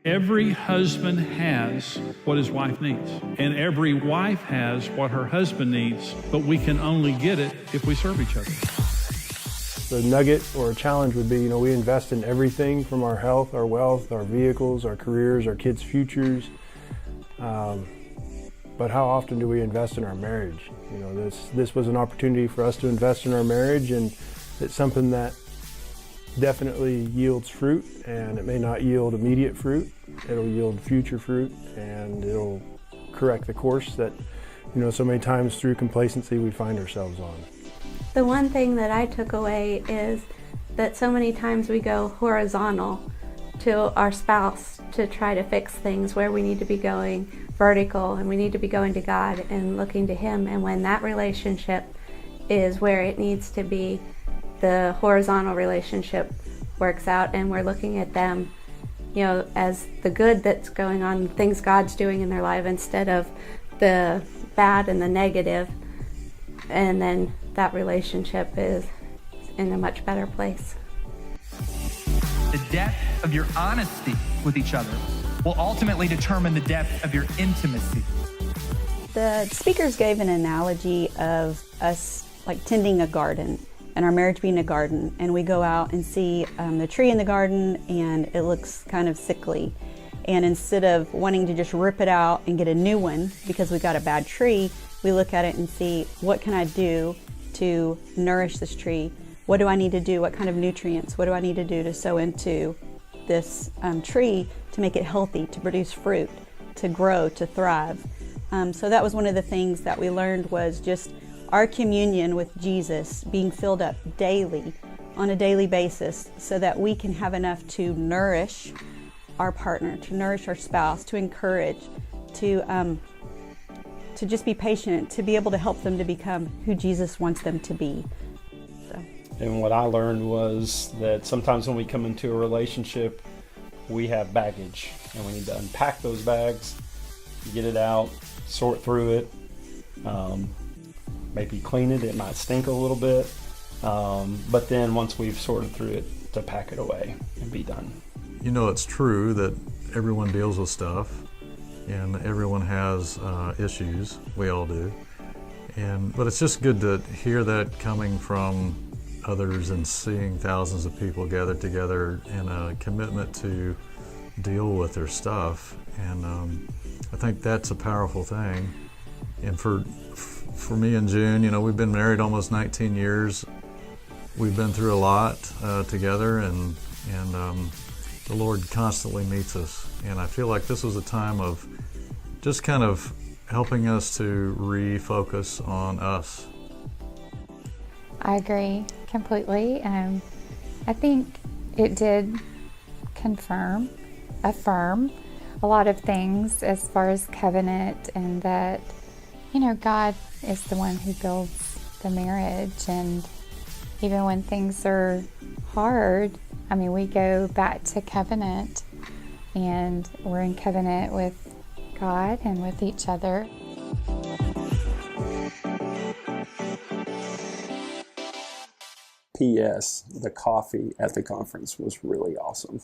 Every husband has what his wife needs, and every wife has what her husband needs, but we can only get it if we serve each other. The nugget or challenge would be, we invest in everything from our health, our wealth, our vehicles, our careers, our kids' futures. But how often do we invest in our marriage? This was an opportunity for us to invest in our marriage, and it's something that definitely yields fruit, and it may not yield immediate fruit. It'll yield future fruit, and it'll correct the course that, so many times through complacency we find ourselves on. The one thing that I took away is that so many times we go horizontal to our spouse to try to fix things where we need to be going vertical, and we need to be going to God and looking to Him. And when that relationship is where it needs to be, the horizontal relationship works out, and we're looking at them, as the good that's going on, things God's doing in their life, instead of the bad and the negative. And then that relationship is in a much better place. The depth of your honesty with each other will ultimately determine the depth of your intimacy. The speakers gave an analogy of us like tending a garden, and our marriage being a garden, and we go out and see the tree in the garden and it looks kind of sickly, and instead of wanting to just rip it out and get a new one because we got a bad tree, we look at it and see, what can I do to nourish this tree? What do I need to do? What kind of nutrients? What do I need to do to sow into this tree to make it healthy, to produce fruit, to grow, to thrive? So that was one of the things that we learned, was just our communion with Jesus being filled up daily, on a daily basis, so that we can have enough to nourish our partner, to nourish our spouse, to encourage, to just be patient, to be able to help them to become who Jesus wants them to be. So. And what I learned was that sometimes when we come into a relationship, we have baggage, and we need to unpack those bags, get it out, sort through it, maybe clean it. It might stink a little bit, but then once we've sorted through it, to pack it away and be done. It's true that everyone deals with stuff, and everyone has issues. We all do. But it's just good to hear that coming from others, and seeing thousands of people gathered together in a commitment to deal with their stuff. And I think that's a powerful thing. And for me and June, we've been married almost 19 years. We've been through a lot together, and the Lord constantly meets us. And I feel like this was a time of just kind of helping us to refocus on us. I agree completely. I think it did affirm a lot of things as far as covenant, and that, God is the one who builds the marriage. And even when things are hard, we go back to covenant, and we're in covenant with God and with each other. P.S. The coffee at the conference was really awesome.